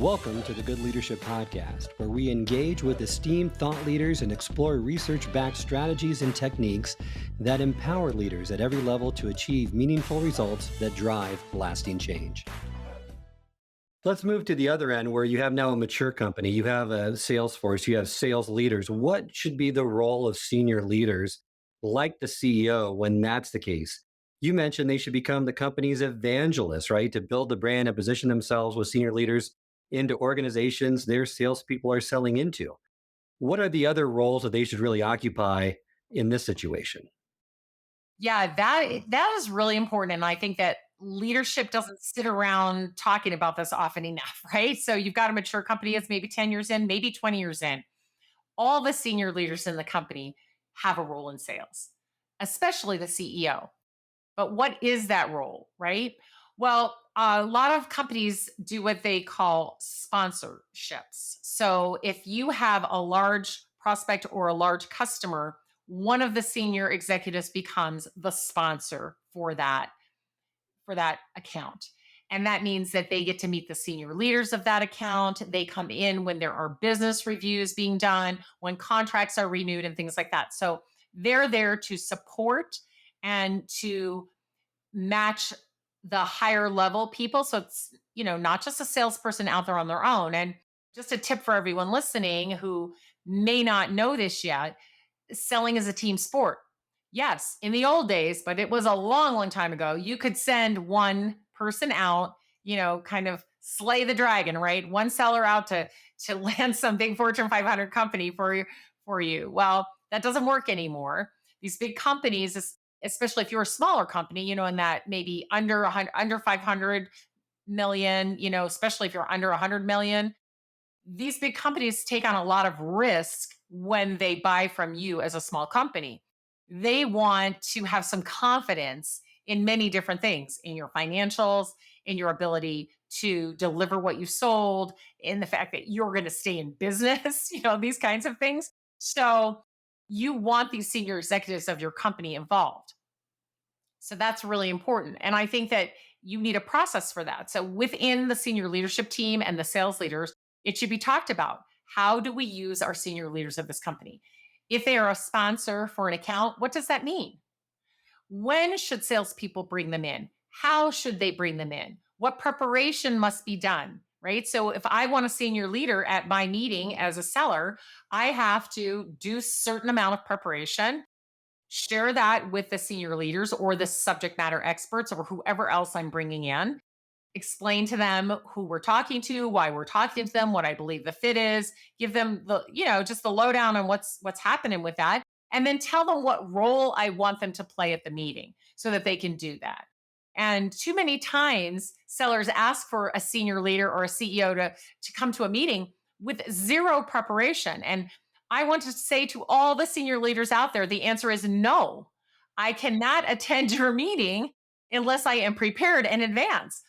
Welcome to the Good Leadership Podcast, where we engage with esteemed thought leaders and explore research-backed strategies and techniques that empower leaders at every level to achieve meaningful results that drive lasting change. Let's move to the other end where you have now a mature company, you have a sales force, you have sales leaders. What should be the role of senior leaders like the CEO when that's the case? You mentioned they should become the company's evangelists, right? To build the brand and position themselves with senior leaders into organizations their salespeople are selling into. What are the other roles that they should really occupy in this situation? Yeah, that is really important. And I think that leadership doesn't sit around talking about this often enough, right? So you've got a mature company that's maybe 10 years in, maybe 20 years in. All the senior leaders in the company have a role in sales, especially the CEO. But what is that role, right? Well, a lot of companies do what they call sponsorships. So if you have a large prospect or a large customer, one of the senior executives becomes the sponsor for that account. And that means that they get to meet the senior leaders of that account. They come in when there are business reviews being done, when contracts are renewed, and things like that. So they're there to support and to match the higher level people. So it's, not just a salesperson out there on their own. And just a tip for everyone listening who may not know this yet, selling is a team sport. Yes, in the old days, but it was a long, long time ago, you could send one person out, kind of slay the dragon, right? One seller out to land some big Fortune 500 company for you. Well, that doesn't work anymore. These big companies, especially if you're a smaller company, in that maybe under 100, under 500 million, especially if you're under 100 million, these big companies take on a lot of risk when they buy from you as a small company. They want to have some confidence in many different things, in your financials, in your ability to deliver what you sold, in the fact that you're going to stay in business, these kinds of things. So you want these senior executives of your company involved. So that's really important. And I think that you need a process for that. So within the senior leadership team and the sales leaders, it should be talked about. How do we use our senior leaders of this company? If they are a sponsor for an account, what does that mean? When should salespeople bring them in? How should they bring them in? What preparation must be done? Right. So if I want a senior leader at my meeting as a seller, I have to do a certain amount of preparation, share that with the senior leaders or the subject matter experts or whoever else I'm bringing in, explain to them who we're talking to, why we're talking to them, what I believe the fit is, give them just the lowdown on what's happening with that, and then tell them what role I want them to play at the meeting so that they can do that. And too many times sellers ask for a senior leader or a CEO to come to a meeting with zero preparation. And I want to say to all the senior leaders out there, the answer is no. I cannot attend your meeting unless I am prepared in advance.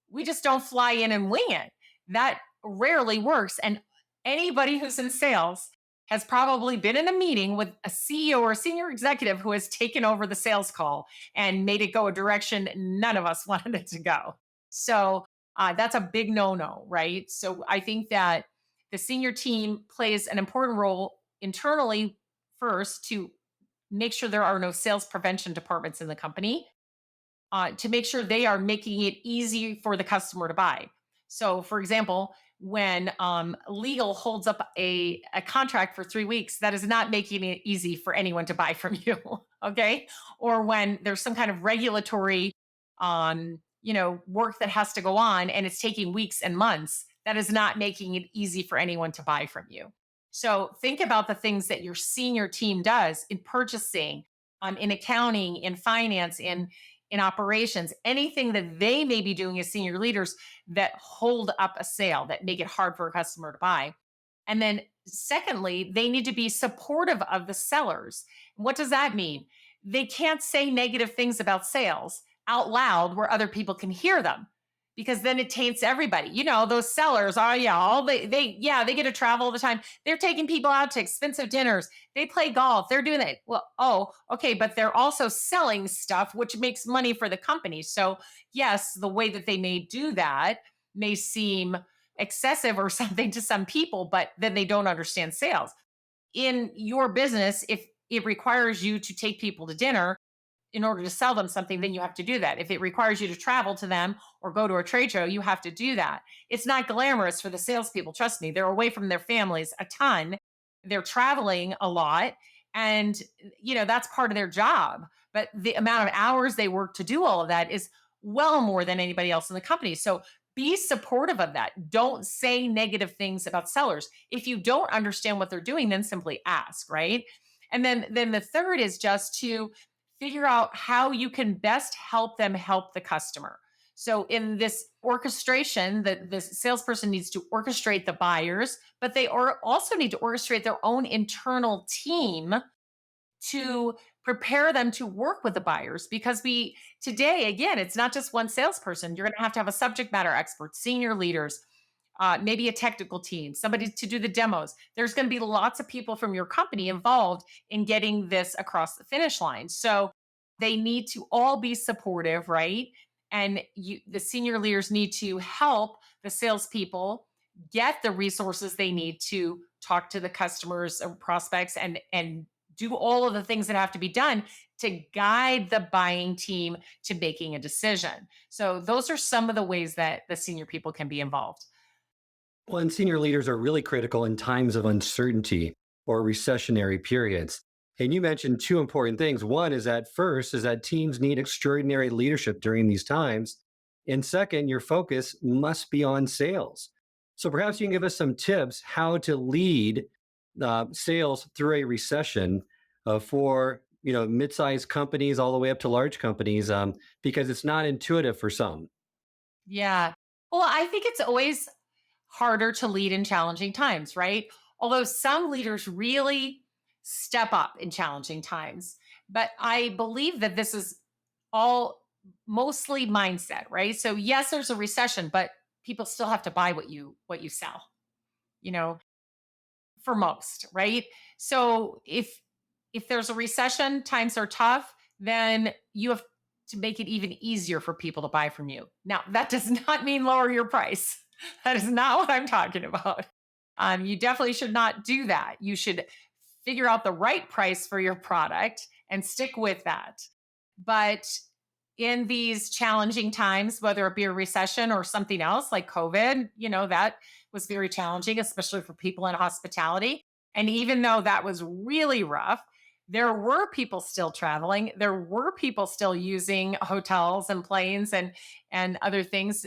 We just don't fly in and wing it. That rarely works. And anybody who's in sales has probably been in a meeting with a CEO or a senior executive who has taken over the sales call and made it go a direction none of us wanted it to go. So that's a big no-no, right? So I think that the senior team plays an important role internally first to make sure there are no sales prevention departments in the company, to make sure they are making it easy for the customer to buy. So, for example, when legal holds up a contract for 3 weeks, that is not making it easy for anyone to buy from you. Okay. Or when there's some kind of regulatory, work that has to go on and it's taking weeks and months, that is not making it easy for anyone to buy from you. So, think about the things that your senior team does in purchasing, in accounting, in finance, in operations, anything that they may be doing as senior leaders that hold up a sale, that make it hard for a customer to buy. And then, secondly, they need to be supportive of the sellers. What does that mean? They can't say negative things about sales out loud where other people can hear them, because then it taints everybody. Those sellers are, yeah, they get to travel all the time. They're taking people out to expensive dinners. They play golf. They're doing that. Well, oh, okay, but they're also selling stuff which makes money for the company. So, yes, the way that they may do that may seem excessive or something to some people, but then they don't understand sales. In your business, if it requires you to take people to dinner in order to sell them something, then you have to do that. If it requires you to travel to them or go to a trade show, you have to do that. It's not glamorous for the salespeople. Trust me, they're away from their families a ton. They're traveling a lot. And, that's part of their job. But the amount of hours they work to do all of that is well more than anybody else in the company. So be supportive of that. Don't say negative things about sellers. If you don't understand what they're doing, then simply ask, right? And then the third is just to figure out how you can best help them help the customer. So in this orchestration, that the salesperson needs to orchestrate the buyers, but they also need to orchestrate their own internal team to prepare them to work with the buyers, because we today, again, it's not just one salesperson. You're going to have a subject matter expert, senior leaders, maybe a technical team, somebody to do the demos. There's going to be lots of people from your company involved in getting this across the finish line. So they need to all be supportive, right? And the senior leaders need to help the salespeople get the resources they need to talk to the customers or prospects, and do all of the things that have to be done to guide the buying team to making a decision. So those are some of the ways that the senior people can be involved. Well, and senior leaders are really critical in times of uncertainty or recessionary periods. And you mentioned two important things. One is that first is that teams need extraordinary leadership during these times. And second, your focus must be on sales. So perhaps you can give us some tips how to lead sales through a recession for mid-sized companies all the way up to large companies, because it's not intuitive for some. Yeah. Well, I think it's always harder to lead in challenging times, right? Although some leaders really step up in challenging times. But I believe that this is all mostly mindset, right? So yes, there's a recession, but people still have to buy what you sell, you know, for most, right? So if there's a recession, times are tough, then you have to make it even easier for people to buy from you. Now, that does not mean lower your price. That is not what I'm talking about. You definitely should not do that. You should figure out the right price for your product and stick with that. But in these challenging times, whether it be a recession or something else like COVID, that was very challenging, especially for people in hospitality. And even though that was really rough, there were people still traveling. There were people still using hotels and planes and other things.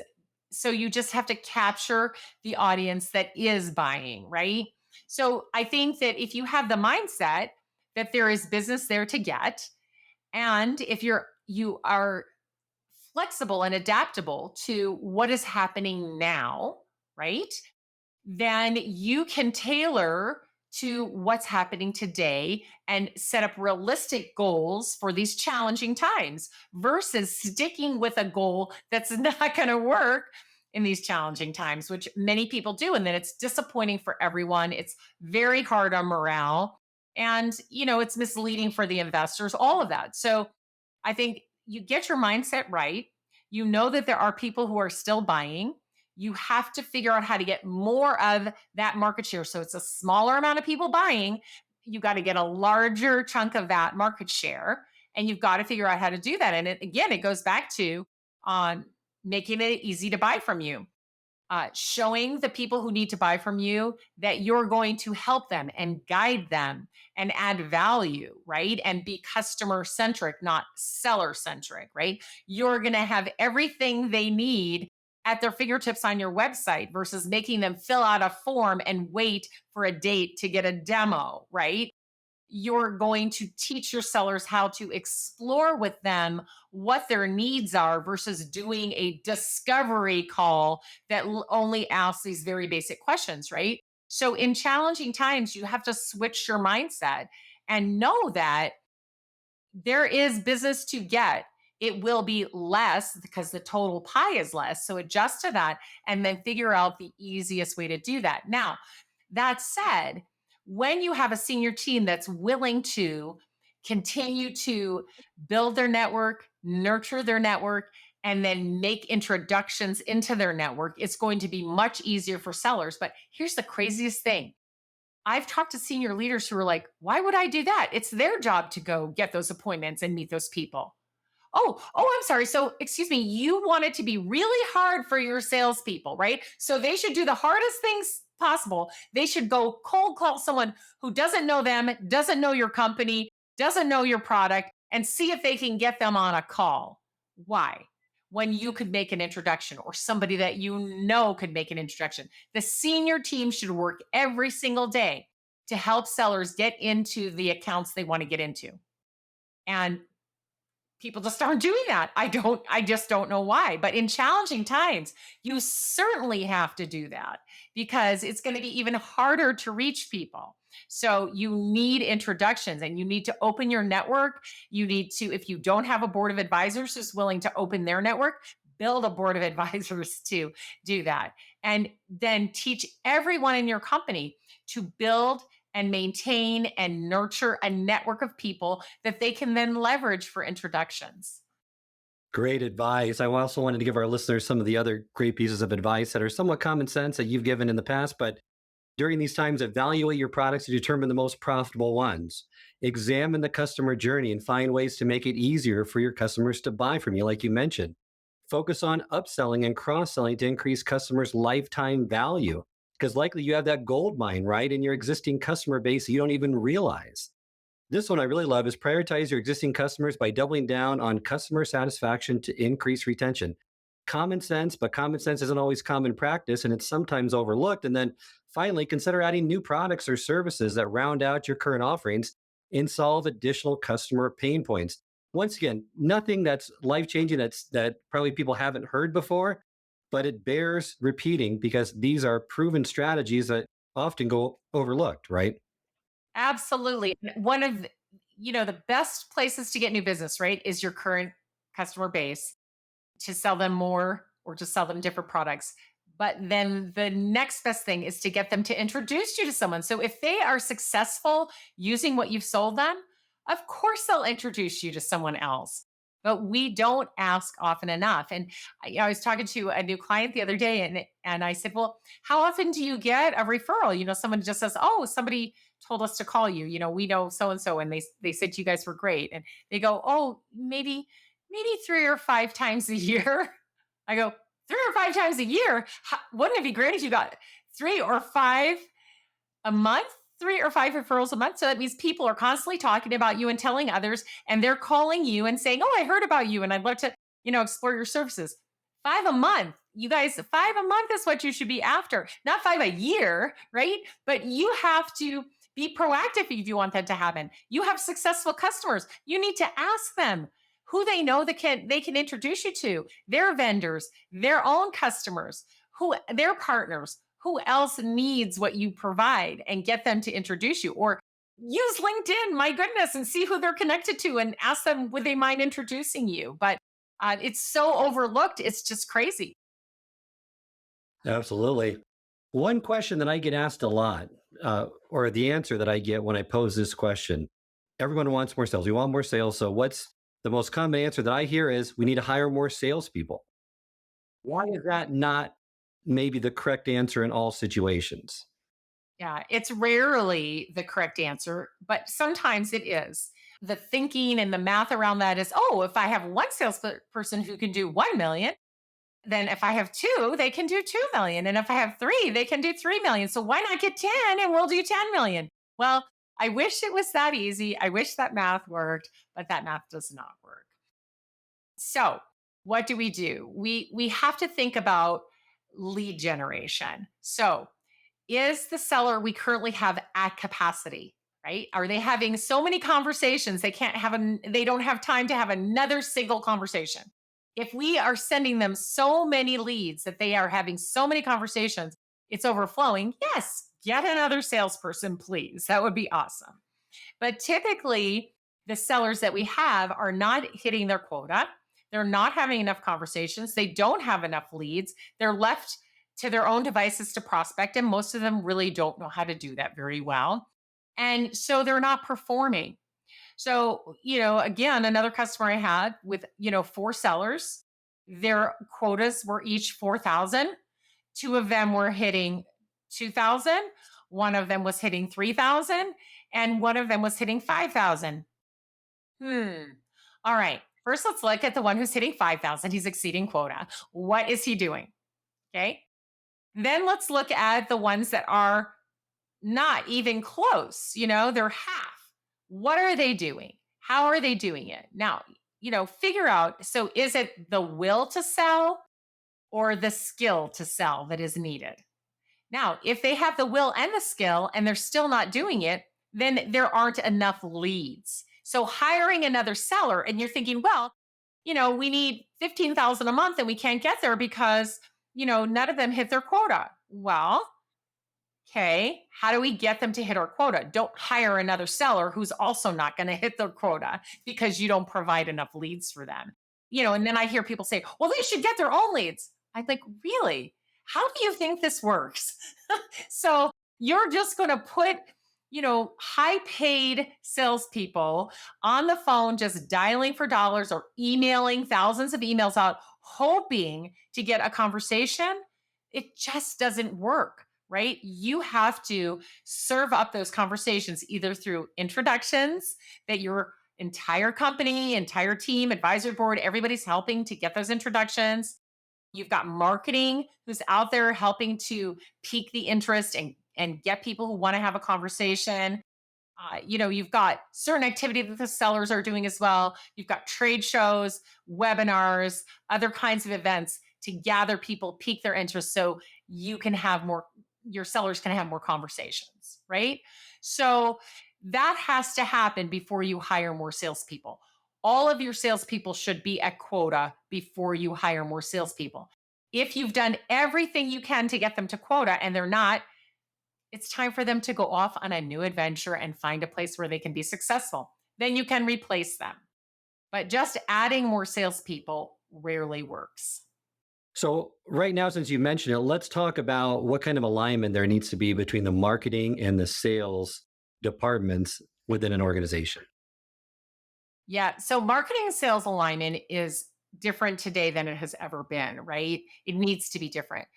So you just have to capture the audience that is buying, right? So I think that if you have the mindset that there is business there to get, and if you are flexible and adaptable to what is happening now, right? Then you can tailor to what's happening today and set up realistic goals for these challenging times versus sticking with a goal that's not going to work in these challenging times, which many people do. And then it's disappointing for everyone. It's very hard on morale. And, it's misleading for the investors, all of that. So I think you get your mindset right. You know that there are people who are still buying. You have to figure out how to get more of that market share. So it's a smaller amount of people buying. You got to get a larger chunk of that market share. And you've got to figure out how to do that. And again, it goes back to making it easy to buy from you, showing the people who need to buy from you that you're going to help them and guide them and add value, right? And be customer centric, not seller centric, right? You're going to have everything they need at their fingertips on your website versus making them fill out a form and wait for a date to get a demo, right? You're going to teach your sellers how to explore with them what their needs are versus doing a discovery call that only asks these very basic questions, right? So, in challenging times, you have to switch your mindset and know that there is business to get. It will be less because the total pie is less. So, adjust to that and then figure out the easiest way to do that. Now, that said, when you have a senior team that's willing to continue to build their network, nurture their network, and then make introductions into their network, it's going to be much easier for sellers. But here's the craziest thing. I've talked to senior leaders who are like, why would I do that? It's their job to go get those appointments and meet those people. I'm sorry. So, excuse me, you want it to be really hard for your salespeople, right? So they should do the hardest things possible. They should go cold call someone who doesn't know them, doesn't know your company, doesn't know your product, and see if they can get them on a call. Why? When you could make an introduction or somebody that you know could make an introduction. The senior team should work every single day to help sellers get into the accounts they want to get into. And people just aren't doing that. I just don't know why. But in challenging times, you certainly have to do that because it's going to be even harder to reach people. So you need introductions and you need to open your network. You need to, if you don't have a board of advisors who's willing to open their network, build a board of advisors to do that. And then teach everyone in your company to build and maintain and nurture a network of people that they can then leverage for introductions. Great advice. I also wanted to give our listeners some of the other great pieces of advice that are somewhat common sense that you've given in the past, but during these times, evaluate your products to determine the most profitable ones. Examine the customer journey and find ways to make it easier for your customers to buy from you, like you mentioned. Focus on upselling and cross selling to increase customers' lifetime value, because likely you have that gold mine, right, in your existing customer base you don't even realize. This one I really love is prioritize your existing customers by doubling down on customer satisfaction to increase retention. Common sense, but common sense isn't always common practice and it's sometimes overlooked. And then finally, consider adding new products or services that round out your current offerings and solve additional customer pain points. Once again, nothing that's life changing that probably people haven't heard before, but it bears repeating because these are proven strategies that often go overlooked, right? Absolutely. One of the best places to get new business, right, is your current customer base to sell them more or to sell them different products. But then the next best thing is to get them to introduce you to someone. So if they are successful using what you've sold them, of course they'll introduce you to someone else. But we don't ask often enough. And I was talking to a new client the other day, and I said, "Well, how often do you get a referral? Someone just says, 'Oh, somebody told us to call you. We know so and so, and they said you guys were great.'" And they go, "Oh, maybe 3 or 5 times a year." I go, 3 or 5 times a year? Wouldn't it be great if you got 3 or 5 a month? 3 or 5 referrals a month. So that means people are constantly talking about you and telling others, and they're calling you and saying, "Oh, I heard about you and I'd love to, explore your services." 5 a month. You guys, 5 a month is what you should be after, not 5 a year, right? But you have to be proactive if you want that to happen. You have successful customers. You need to ask them who they know that they can introduce you to, their vendors, their own customers, who their partners, who else needs what you provide, and get them to introduce you. Or use LinkedIn, my goodness, and see who they're connected to and ask them, would they mind introducing you? But it's so overlooked. It's just crazy. Absolutely. One question that I get asked a lot, or the answer that I get when I pose this question, everyone wants more sales. We want more sales. So, what's the most common answer that I hear is we need to hire more salespeople. Why is that not maybe the correct answer in all situations? Yeah, it's rarely the correct answer, but sometimes it is. The thinking and the math around that is, oh, if I have one salesperson who can do 1 million, then if I have two, they can do 2 million. And if I have three, they can do 3 million. So why not get 10 and we'll do 10 million? Well, I wish it was that easy. I wish that math worked, but that math does not work. So, what do? We have to think about lead generation. So, is the seller we currently have at capacity, right? Are they having so many conversations they don't have time to have another single conversation? If we are sending them so many leads that they are having so many conversations, it's overflowing. Yes, get another salesperson, please. That would be awesome. But typically, the sellers that we have are not hitting their quota. They're not having enough conversations. They don't have enough leads. They're left to their own devices to prospect, and most of them really don't know how to do that very well. And so they're not performing. So, again, another customer I had with, 4 sellers. Their quotas were each 4,000. Two of them were hitting 2,000. One of them was hitting 3,000. And one of them was hitting 5,000. Hmm. All right. First, let's look at the one who's hitting 5,000. He's exceeding quota. What is he doing? Okay. Then let's look at the ones that are not even close. They're half. What are they doing? How are they doing it? Now, figure out. So, is it the will to sell or the skill to sell that is needed? Now, if they have the will and the skill and they're still not doing it, then there aren't enough leads. So hiring another seller and you're thinking, well, we need 15,000 a month and we can't get there because, none of them hit their quota. Well, okay, how do we get them to hit our quota? Don't hire another seller who's also not going to hit their quota because you don't provide enough leads for them. And then I hear people say, well, they should get their own leads. I'm like, really? How do you think this works? So you're just going to put, high paid salespeople on the phone, just dialing for dollars or emailing thousands of emails out, hoping to get a conversation. It just doesn't work, right? You have to serve up those conversations either through introductions that your entire company, entire team, advisory board, everybody's helping to get those introductions. You've got marketing who's out there helping to pique the interest and get people who want to have a conversation. You've got certain activity that the sellers are doing as well. You've got trade shows, webinars, other kinds of events to gather people, pique their interest so you can have more, your sellers can have more conversations, right? So that has to happen before you hire more salespeople. All of your salespeople should be at quota before you hire more salespeople. If you've done everything you can to get them to quota and they're not, it's time for them to go off on a new adventure and find a place where they can be successful. Then you can replace them. But just adding more salespeople rarely works. So, right now, since you mentioned it, let's talk about what kind of alignment there needs to be between the marketing and the sales departments within an organization. Yeah. So marketing and sales alignment is different today than it has ever been, right? It needs to be different.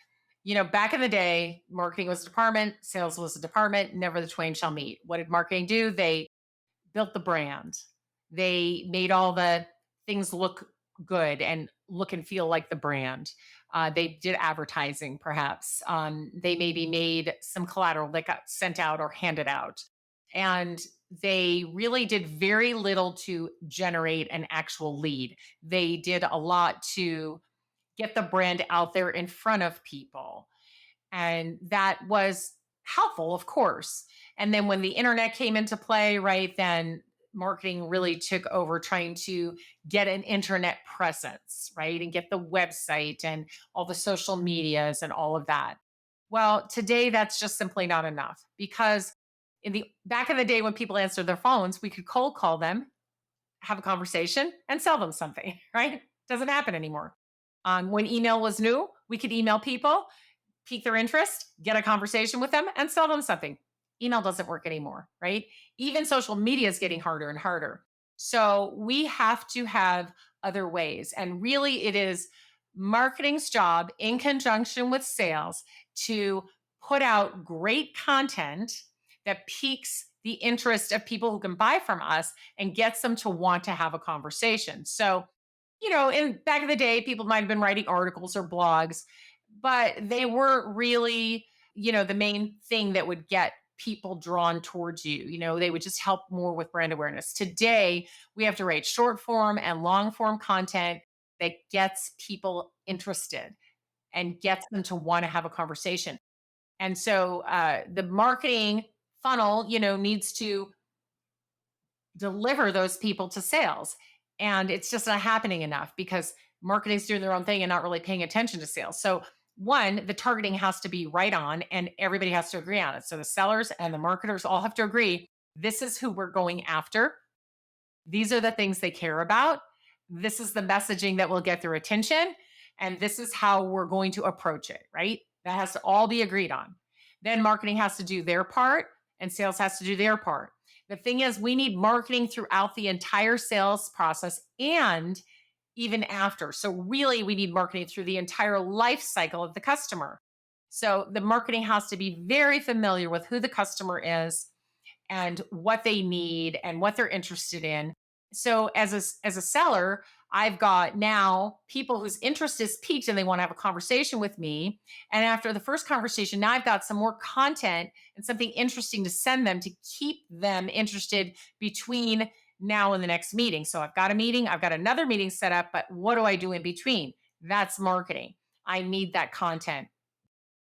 Back in the day, marketing was a department, sales was a department, never the twain shall meet. What did marketing do? They built the brand. They made all the things look good and look and feel like the brand. They did advertising, perhaps. They maybe made some collateral that got sent out or handed out. And they really did very little to generate an actual lead. They did a lot to get the brand out there in front of people. And that was helpful, of course. And then when the internet came into play, right, then marketing really took over trying to get an internet presence, right, and get the website and all the social medias and all of that. Well, today that's just simply not enough because in the back in the day when people answered their phones, we could cold call them, have a conversation, and sell them something, right? Doesn't happen anymore. When email was new, we could email people, pique their interest, get a conversation with them, and sell them something. Email doesn't work anymore, right? Even social media is getting harder and harder. So we have to have other ways. And really, it is marketing's job in conjunction with sales to put out great content that piques the interest of people who can buy from us and gets them to want to have a conversation. So, in back in the day, people might have been writing articles or blogs, but they weren't really, the main thing that would get people drawn towards you. They would just help more with brand awareness. Today, we have to write short form and long form content that gets people interested and gets them to want to have a conversation. And so the marketing funnel, needs to deliver those people to sales. And it's just not happening enough because marketing's doing their own thing and not really paying attention to sales. So one, the targeting has to be right on and everybody has to agree on it. So the sellers and the marketers all have to agree. This is who we're going after. These are the things they care about. This is the messaging that will get their attention. And this is how we're going to approach it, right? That has to all be agreed on. Then marketing has to do their part and sales has to do their part. The thing is, we need marketing throughout the entire sales process and even after. So really we need marketing through the entire life cycle of the customer. So the marketing has to be very familiar with who the customer is and what they need and what they're interested in. So as a seller, I've got now people whose interest is piqued and they want to have a conversation with me. And after the first conversation, now I've got some more content and something interesting to send them to keep them interested between now and the next meeting. So I've got a meeting, I've got another meeting set up, but what do I do in between? That's marketing. I need that content.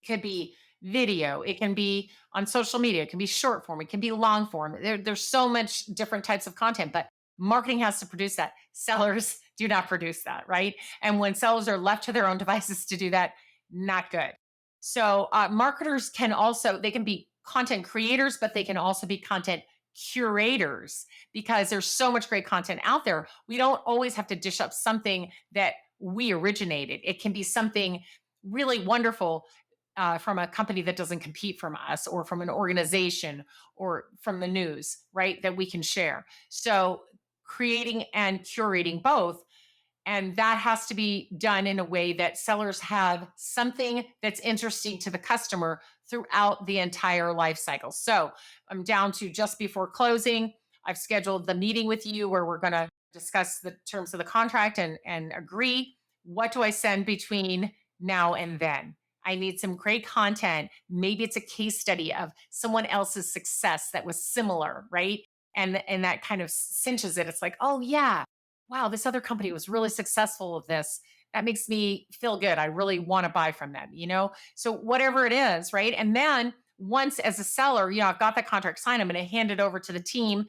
Could be video, it can be on social media, it can be short form, it can be long form. There's so much different types of content, but marketing has to produce that. Sellers do not produce that, right? And when sellers are left to their own devices to do that, not good. So marketers can also, they can be content creators, but they can also be content curators because there's so much great content out there. We don't always have to dish up something that we originated. It can be something really wonderful from a company that doesn't compete from us or from an organization or from the news, right? That we can share. So creating and curating both. And that has to be done in a way that sellers have something that's interesting to the customer throughout the entire life cycle. So I'm down to just before closing. I've scheduled the meeting with you where we're going to discuss the terms of the contract and agree. What do I send between now and then? I need some great content. Maybe it's a case study of someone else's success that was similar, right? And that kind of cinches it. It's like, oh yeah, wow, this other company was really successful with this. That makes me feel good. I really want to buy from them, you know? So whatever it is, right? And then once as a seller, I've got that contract signed, I'm going to hand it over to the team,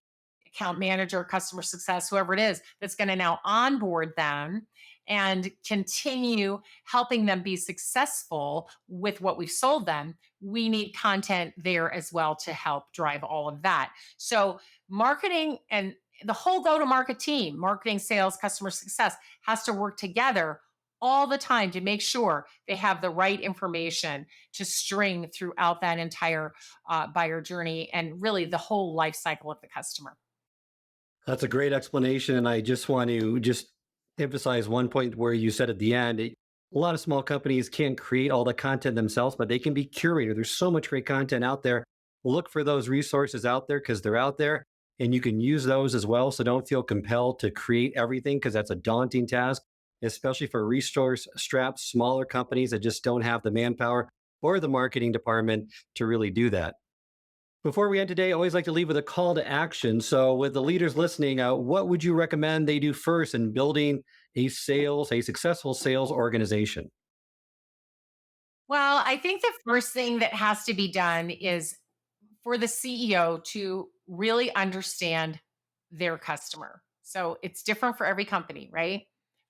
account manager, customer success, whoever it is, that's going to now onboard them and continue helping them be successful with what we've sold them. We need content there as well to help drive all of that. So marketing and the whole go to market team, marketing, sales, customer success, has to work together all the time to make sure they have the right information to string throughout that entire buyer journey and really the whole life cycle of the customer. That's a great explanation. And I just want to just emphasize one point where you said at the end, a lot of small companies can't create all the content themselves, but they can be curated. There's so much great content out there. Look for those resources out there because they're out there and you can use those as well. So don't feel compelled to create everything because that's a daunting task, especially for resource strapped smaller companies that just don't have the manpower or the marketing department to really do that. Before we end today, I always like to leave with a call to action. So, with the leaders listening, what would you recommend they do first in building a successful sales organization? Well, I think the first thing that has to be done is for the CEO to really understand their customer. So it's different for every company, right?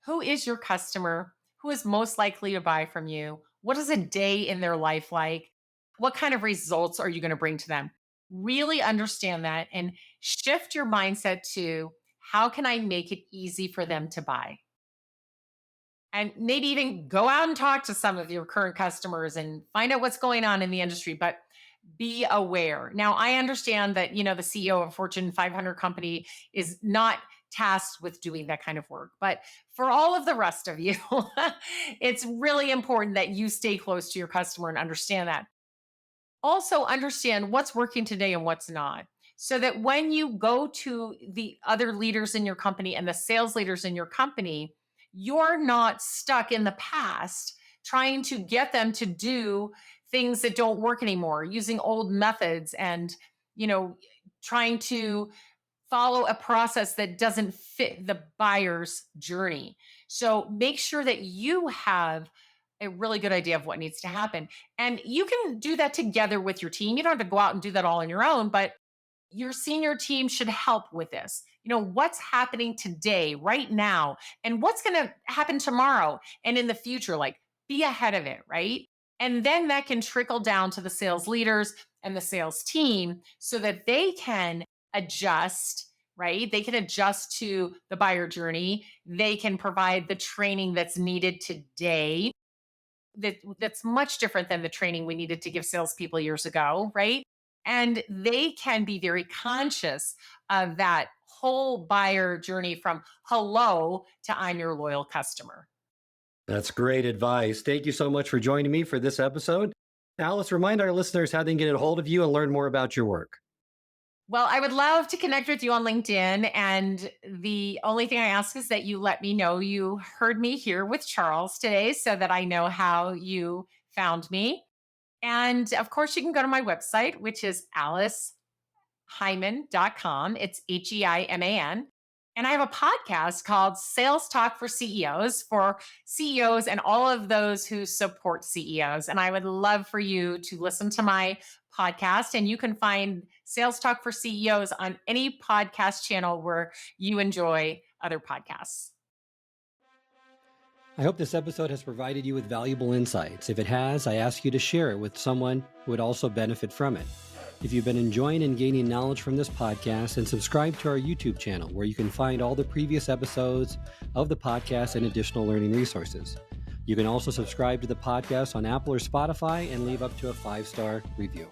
Who is your customer? Who is most likely to buy from you? What is a day in their life like? What kind of results are you going to bring to them? Really understand that and shift your mindset to how can I make it easy for them to buy? And maybe even go out and talk to some of your current customers and find out what's going on in the industry, but be aware. Now, I understand that, the CEO of a Fortune 500 company is not tasked with doing that kind of work, but for all of the rest of you, it's really important that you stay close to your customer and understand that. Also understand what's working today and what's not. So that when you go to the other leaders in your company and the sales leaders in your company, you're not stuck in the past trying to get them to do things that don't work anymore, using old methods and, you know, trying to follow a process that doesn't fit the buyer's journey. So make sure that you have a really good idea of what needs to happen. And you can do that together with your team. You don't have to go out and do that all on your own, but your senior team should help with this. What's happening today, right now, and what's going to happen tomorrow and in the future. Like, be ahead of it, right? And then that can trickle down to the sales leaders and the sales team so that they can adjust, right? They can adjust to the buyer journey. They can provide the training that's needed today that's much different than the training we needed to give salespeople years ago, right? And they can be very conscious of that whole buyer journey from hello to I'm your loyal customer. That's great advice. Thank you so much for joining me for this episode. Alice, remind our listeners how they can get a hold of you and learn more about your work. Well, I would love to connect with you on LinkedIn. And the only thing I ask is that you let me know you heard me here with Charles today so that I know how you found me. And of course, you can go to my website, which is aliceheiman.com. It's Heiman. And I have a podcast called Sales Talk for CEOs and all of those who support CEOs. And I would love for you to listen to my podcast. And you can find Sales Talk for CEOs on any podcast channel where you enjoy other podcasts. I hope this episode has provided you with valuable insights. If it has, I ask you to share it with someone who would also benefit from it. If you've been enjoying and gaining knowledge from this podcast, then subscribe to our YouTube channel where you can find all the previous episodes of the podcast and additional learning resources. You can also subscribe to the podcast on Apple or Spotify and leave up to a 5-star review.